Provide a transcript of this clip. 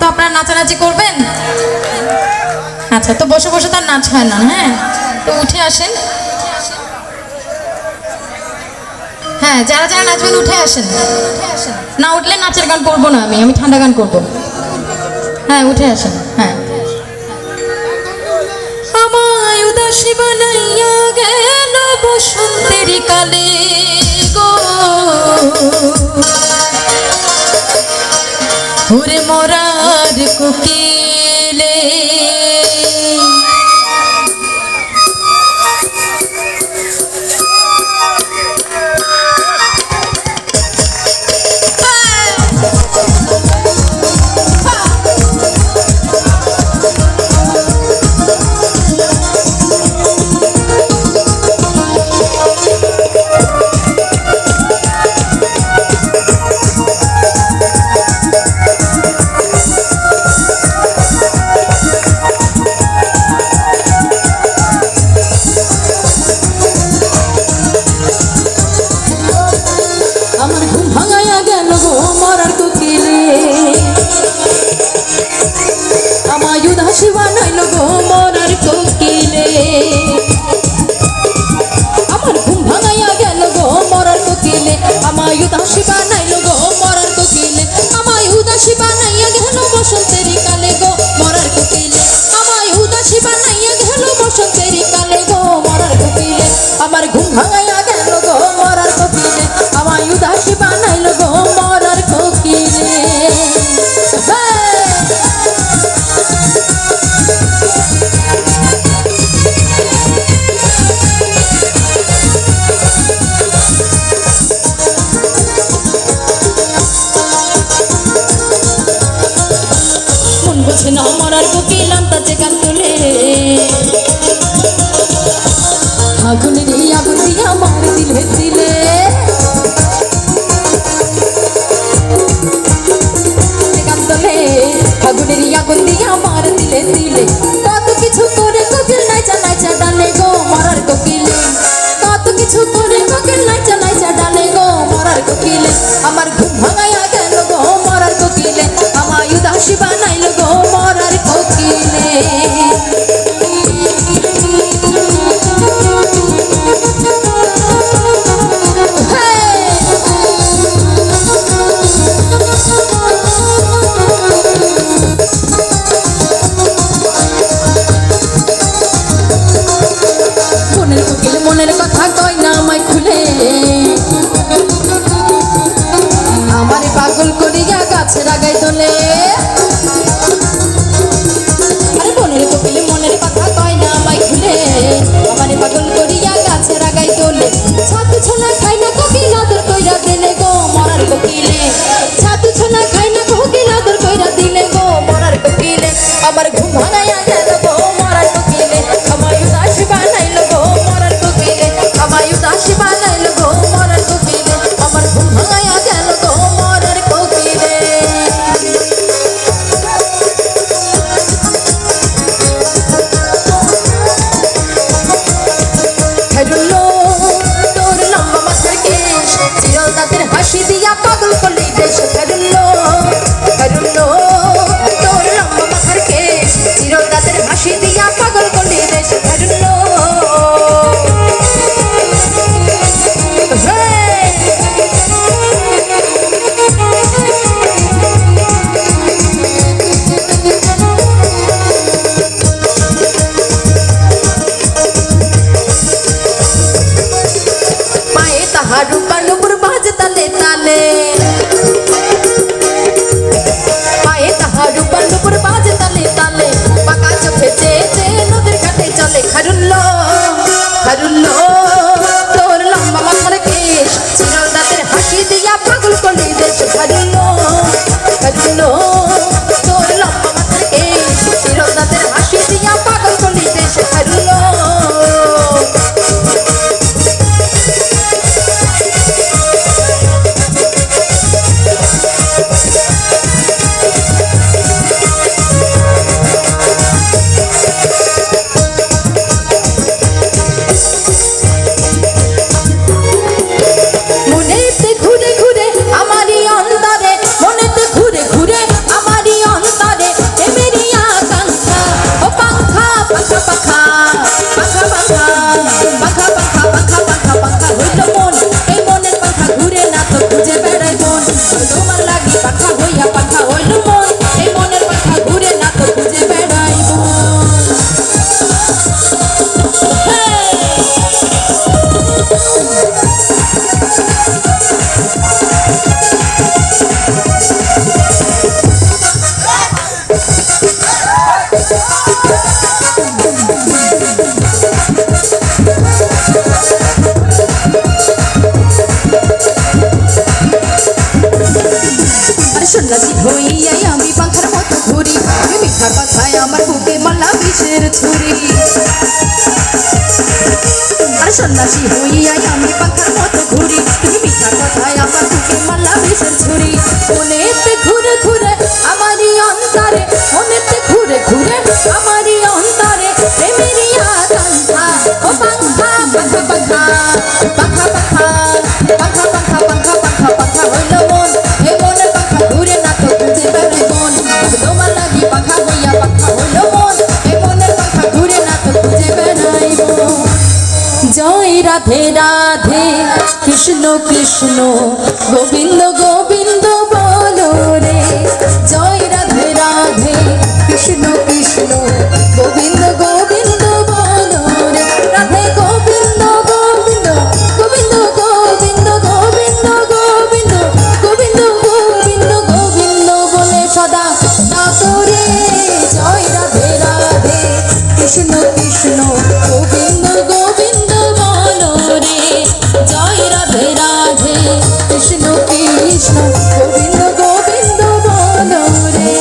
তো আপনারা নাচানাচি করবেন? আচ্ছা, তো বসে বসে তার নাচ হয় না। হ্যাঁ, তো উঠে আসেন। হ্যাঁ, যারা যারা নাচবেন উঠে আসেন। না উঠলে নাচের গান করবো না, আমি ঠান্ডা গান করব। হ্যাঁ, উঠে আসেন। হ্যাঁ, আমায় উদাসী বানাইয়া গেল বসন্তের কালে গো, ওরে মরার কোকিলে। আমার ঘুম ভাঙাইয়া গেল গো মরার কোকিলে, আমায় উদাসী বানাইল গো মরার কোকিলে। মন বোঝে না মরার কোকিল আন্তাজে গান তুলে, আগুনের এই আগুন দিয়ে আমার দিলে দিলে। আগুনের এই আগুন দিয়ে আমার দিলে দিলে, কত কিছু করে কোকিল নাইচা নাইচা ডালে গো মরার কোকিলে, কত কিছু করে কোকিল নাইচা নাইচা ডালে গো মরার কোকিলে। আমার ঘুম ভাঙাইয়া গেল গো মরার কোকিলে, আমায় উদাসী বানাইল গো মরার কোকিলে। মনের কথা কই না আমায় খুলে, আমারে পাগল করিয়া গাছের আগায় তোলে। আরে মনের কোকিল মনের কথা কয় না আমায় খুলে, আমারে পাগল করিয়া গাছের আগায় তোলে। ছাতু ছোনা খাই না কোকিল আদর কইরা দিলে গো মরার কোকিলে, ছাতু ছোনা খাই না কোকিল আদর কইরা দিলে গো মরার কোকিলে। আমার ঘুম ভাঙাইয়া গেল গো মরার কোকিলে, আমায় উদাসী বানাইল গো মরার কোকিলে, আমায় উদাসী বানাইল গো মরার কোকিলে। আমার ঘুম ভাঙাইয়া গেল গো মরার কোকিলে। হেরুল্লো তোর লম্বা মাথার কেশ, চিরল দাঁতের হাসি দিয়া পাগল করলি দেশ। হেরুল্লো হেরুল্লো তোর লম্বা মাথার কেশ, হইয়াই আমি পাখার মতো ঘুরি তুমি মিঠা কথায় আমার বুকে মারলা বিষের ছুরি আর সন্ন্যাসী হইয়াই আমি পাখার মতো ঘুরি তুমি মিঠা কথায় আমার বুকে মারলা বিষের ছুরি মনেতে ঘুরে ঘুরে আমারই অন্তরে মনেতে ঘুরে ঘুরে আমারই অন্তরে প্রেমেরই আকাঙ্ক্ষা ও পাখা পাখা পাখা পাখা পাখা পাখা পাখা পাখা পাখা হইল মন এ মনে পাখা ঘুরে না তো ঘুরে বেড়াই মন তোমার লাগি পাখা হইয়া পাখা হইল মন এ মনে পাখা ঘুরে না তো ঘুরে বেড়াই মন জয় রাধে রাধে কৃষ্ণ কৃষ্ণ গোবিন্দ গোবিন্দ বলো রে জয় রাধে রাধে কৃষ্ণ কৃষ্ণ গোবিন্দ গোবিন্দ বলো রে রাধে গোবিন্দ গোবিন্দ গোবিন্দ গোবিন্দ গোবিন্দ গোবিন্দ গোবিন্দ গোবিন্দ গোবিন্দ বলে সদা ডাকো রে জয় রাধে রাধে কৃষ্ণ কৃষ্ণ গোবিন্দ গোবিন্দ বলো রে জয় রাধে রাধে কৃষ্ণ কৃষ্ণ গোবিন্দ গোবিন্দ বলো রে